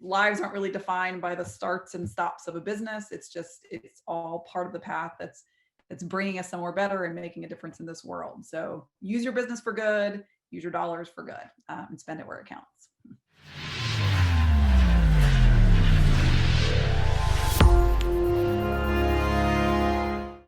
lives aren't really defined by the starts and stops of a business. It's all part of the path that's bringing us somewhere better and making a difference in this world. So use your business for good, use your dollars for good, and spend it where it counts.